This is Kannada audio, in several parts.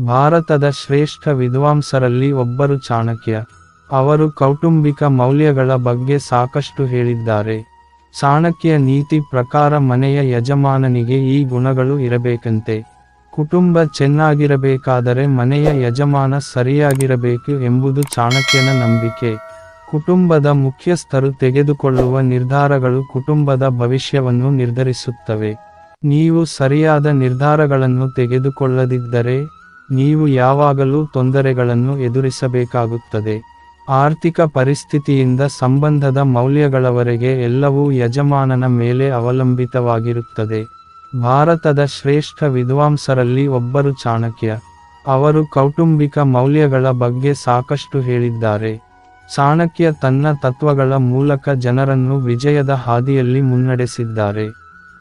ಭಾರತದ ಶ್ರೇಷ್ಠ ವಿದ್ವಾಂಸರಲ್ಲಿ ಒಬ್ಬರು ಚಾಣಕ್ಯ. ಅವರು ಕೌಟುಂಬಿಕ ಮೌಲ್ಯಗಳ ಬಗ್ಗೆ ಸಾಕಷ್ಟು ಹೇಳಿದ್ದಾರೆ. ಚಾಣಕ್ಯ ನೀತಿ ಪ್ರಕಾರ ಮನೆಯ ಯಜಮಾನನಿಗೆ ಈ ಗುಣಗಳು ಇರಬೇಕಂತೆ. ಕುಟುಂಬ ಚೆನ್ನಾಗಿರಬೇಕಾದರೆ ಮನೆಯ ಯಜಮಾನ ಸರಿಯಾಗಿರಬೇಕು ಎಂಬುದು ಚಾಣಕ್ಯನ ನಂಬಿಕೆ. ಕುಟುಂಬದ ಮುಖ್ಯಸ್ಥರು ತೆಗೆದುಕೊಳ್ಳುವ ನಿರ್ಧಾರಗಳು ಕುಟುಂಬದ ಭವಿಷ್ಯವನ್ನು ನಿರ್ಧರಿಸುತ್ತವೆ. ನೀವು ಸರಿಯಾದ ನಿರ್ಧಾರಗಳನ್ನು ತೆಗೆದುಕೊಳ್ಳದಿದ್ದರೆ ನೀವು ಯಾವಾಗಲೂ ತೊಂದರೆಗಳನ್ನು ಎದುರಿಸಬೇಕಾಗುತ್ತದೆ. ಆರ್ಥಿಕ ಪರಿಸ್ಥಿತಿಯಿಂದ ಸಂಬಂಧದ ಮೌಲ್ಯಗಳವರೆಗೆ ಎಲ್ಲವೂ ಯಜಮಾನನ ಮೇಲೆ ಅವಲಂಬಿತವಾಗಿರುತ್ತದೆ. ಭಾರತದ ಶ್ರೇಷ್ಠ ವಿದ್ವಾಂಸರಲ್ಲಿ ಒಬ್ಬರು ಚಾಣಕ್ಯ. ಅವರು ಕೌಟುಂಬಿಕ ಮೌಲ್ಯಗಳ ಬಗ್ಗೆ ಸಾಕಷ್ಟು ಹೇಳಿದ್ದಾರೆ. ಚಾಣಕ್ಯ ತನ್ನ ತತ್ವಗಳ ಮೂಲಕ ಜನರನ್ನು ವಿಜಯದ ಹಾದಿಯಲ್ಲಿ ಮುನ್ನಡೆಸಿದ್ದಾರೆ.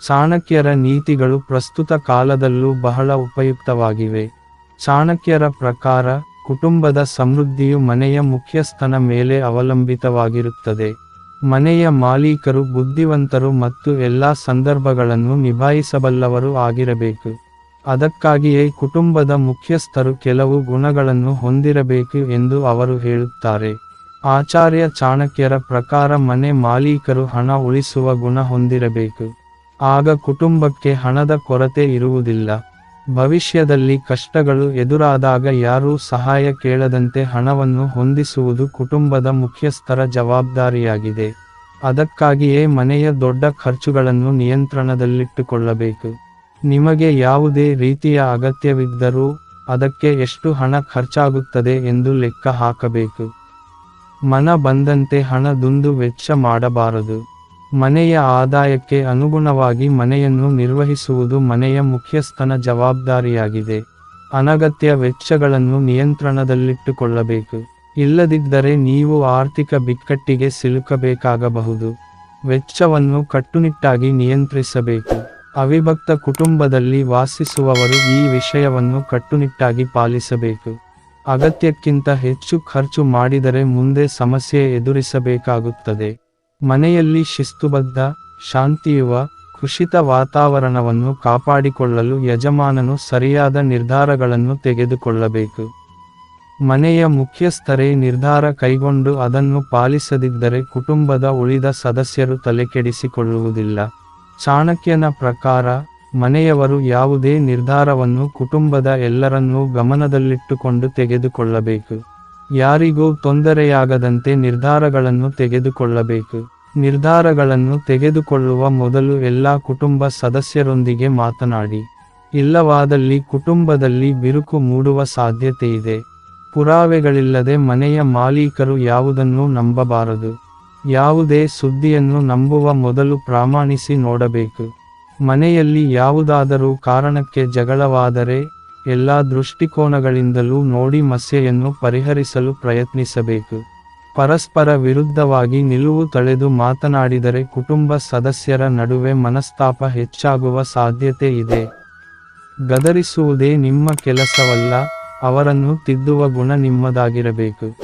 ಚಾಣಕ್ಯರ ನೀತಿಗಳು ಪ್ರಸ್ತುತ ಕಾಲದಲ್ಲೂ ಬಹಳ ಉಪಯುಕ್ತವಾಗಿವೆ. ಚಾಣಕ್ಯರ ಪ್ರಕಾರ ಕುಟುಂಬದ ಸಮೃದ್ಧಿಯು ಮನೆಯ ಮುಖ್ಯಸ್ಥನ ಮೇಲೆ ಅವಲಂಬಿತವಾಗಿರುತ್ತದೆ. ಮನೆಯ ಮಾಲೀಕರು ಬುದ್ಧಿವಂತರು ಮತ್ತು ಎಲ್ಲಾ ಸಂದರ್ಭಗಳನ್ನು ನಿಭಾಯಿಸಬಲ್ಲವರು ಆಗಿರಬೇಕು. ಅದಕ್ಕಾಗಿಯೇ ಕುಟುಂಬದ ಮುಖ್ಯಸ್ಥರು ಕೆಲವು ಗುಣಗಳನ್ನು ಹೊಂದಿರಬೇಕು ಎಂದು ಅವರು ಹೇಳುತ್ತಾರೆ. ಆಚಾರ್ಯ ಚಾಣಕ್ಯರ ಪ್ರಕಾರ ಮನೆ ಮಾಲೀಕರು ಹಣ ಉಳಿಸುವ ಗುಣ ಹೊಂದಿರಬೇಕು. ಆಗ ಕುಟುಂಬಕ್ಕೆ ಹಣದ ಕೊರತೆ ಇರುವುದಿಲ್ಲ. ಭವಿಷ್ಯದಲ್ಲಿ ಕಷ್ಟಗಳು ಎದುರಾದಾಗ ಯಾರೂ ಸಹಾಯ ಕೇಳದಂತೆ ಹಣವನ್ನು ಹೊಂದಿಸುವುದು ಕುಟುಂಬದ ಮುಖ್ಯಸ್ಥರ ಜವಾಬ್ದಾರಿಯಾಗಿದೆ. ಅದಕ್ಕಾಗಿಯೇ ಮನೆಯ ದೊಡ್ಡ ಖರ್ಚುಗಳನ್ನು ನಿಯಂತ್ರಣದಲ್ಲಿಟ್ಟುಕೊಳ್ಳಬೇಕು. ನಿಮಗೆ ಯಾವುದೇ ರೀತಿಯ ಅಗತ್ಯವಿದ್ದರೂ ಅದಕ್ಕೆ ಎಷ್ಟು ಹಣ ಖರ್ಚಾಗುತ್ತದೆ ಎಂದು ಲೆಕ್ಕ ಹಾಕಬೇಕು. ಮನ ಬಂದಂತೆ ಹಣ ದುಂದು ವೆಚ್ಚ ಮಾಡಬಾರದು. ಮನೆಯ ಆದಾಯಕ್ಕೆ ಅನುಗುಣವಾಗಿ ಮನೆಯನ್ನು ನಿರ್ವಹಿಸುವುದು ಮನೆಯ ಮುಖ್ಯಸ್ಥನ ಜವಾಬ್ದಾರಿಯಾಗಿದೆ. ಅನಗತ್ಯ ವೆಚ್ಚಗಳನ್ನು ನಿಯಂತ್ರಣದಲ್ಲಿಟ್ಟುಕೊಳ್ಳಬೇಕು. ಇಲ್ಲದಿದ್ದರೆ ನೀವು ಆರ್ಥಿಕ ಬಿಕ್ಕಟ್ಟಿಗೆ ಸಿಲುಕಬೇಕಾಗಬಹುದು. ವೆಚ್ಚವನ್ನು ಕಟ್ಟುನಿಟ್ಟಾಗಿ ನಿಯಂತ್ರಿಸಬೇಕು. ಅವಿಭಕ್ತ ಕುಟುಂಬದಲ್ಲಿ ವಾಸಿಸುವವರು ಈ ವಿಷಯವನ್ನು ಕಟ್ಟುನಿಟ್ಟಾಗಿ ಪಾಲಿಸಬೇಕು. ಅಗತ್ಯಕ್ಕಿಂತ ಹೆಚ್ಚು ಖರ್ಚು ಮಾಡಿದರೆ ಮುಂದೆ ಸಮಸ್ಯೆ ಎದುರಿಸಬೇಕಾಗುತ್ತದೆ. ಮನೆಯಲ್ಲಿ ಶಿಸ್ತುಬದ್ಧ, ಶಾಂತಿಯುತ, ಕುಶಿತ ವಾತಾವರಣವನ್ನು ಕಾಪಾಡಿಕೊಳ್ಳಲು ಯಜಮಾನನು ಸರಿಯಾದ ನಿರ್ಧಾರಗಳನ್ನು ತೆಗೆದುಕೊಳ್ಳಬೇಕು. ಮನೆಯ ಮುಖ್ಯಸ್ಥರೇ ನಿರ್ಧಾರ ಕೈಗೊಂಡು ಅದನ್ನು ಪಾಲಿಸದಿದ್ದರೆ ಕುಟುಂಬದ ಉಳಿದ ಸದಸ್ಯರು ತಲೆಕೆಡಿಸಿಕೊಳ್ಳುವುದಿಲ್ಲ. ಚಾಣಕ್ಯನ ಪ್ರಕಾರ ಮನೆಯವರು ಯಾವುದೇ ನಿರ್ಧಾರವನ್ನು ಕುಟುಂಬದ ಎಲ್ಲರನ್ನೂ ಗಮನದಲ್ಲಿಟ್ಟುಕೊಂಡು ತೆಗೆದುಕೊಳ್ಳಬೇಕು. ಯಾರಿಗೂ ತೊಂದರೆಯಾಗದಂತೆ ನಿರ್ಧಾರಗಳನ್ನು ತೆಗೆದುಕೊಳ್ಳಬೇಕು. ನಿರ್ಧಾರಗಳನ್ನು ತೆಗೆದುಕೊಳ್ಳುವ ಮೊದಲು ಎಲ್ಲಾ ಕುಟುಂಬ ಸದಸ್ಯರೊಂದಿಗೆ ಮಾತನಾಡಿ. ಇಲ್ಲವಾದಲ್ಲಿ ಕುಟುಂಬದಲ್ಲಿ ಬಿರುಕು ಮೂಡುವ ಸಾಧ್ಯತೆಯಿದೆ. ಪುರಾವೆಗಳಿಲ್ಲದೆ ಮನೆಯ ಮಾಲೀಕರು ಯಾವುದನ್ನೂ ನಂಬಬಾರದು. ಯಾವುದೇ ಸುದ್ದಿಯನ್ನು ನಂಬುವ ಮೊದಲು ಪ್ರಮಾಣಿಸಿ ನೋಡಬೇಕು. ಮನೆಯಲ್ಲಿ ಯಾವುದಾದರೂ ಕಾರಣಕ್ಕೆ ಜಗಳವಾದರೆ ಎಲ್ಲಾ ದೃಷ್ಟಿಕೋನಗಳಿಂದಲೂ ನೋಡಿ ಸಮಸ್ಯೆಯನ್ನು ಪರಿಹರಿಸಲು ಪ್ರಯತ್ನಿಸಬೇಕು. ಪರಸ್ಪರ ವಿರುದ್ಧವಾಗಿ ನಿಲುವು ತಳೆದು ಮಾತನಾಡಿದರೆ ಕುಟುಂಬ ಸದಸ್ಯರ ನಡುವೆ ಮನಸ್ತಾಪ ಹೆಚ್ಚಾಗುವ ಸಾಧ್ಯತೆ ಇದೆ. ಗದರಿಸುವುದೇ ನಿಮ್ಮ ಕೆಲಸವಲ್ಲ, ಅವರನ್ನು ತಿದ್ದುವ ಗುಣ ನಿಮ್ಮದಾಗಿರಬೇಕು.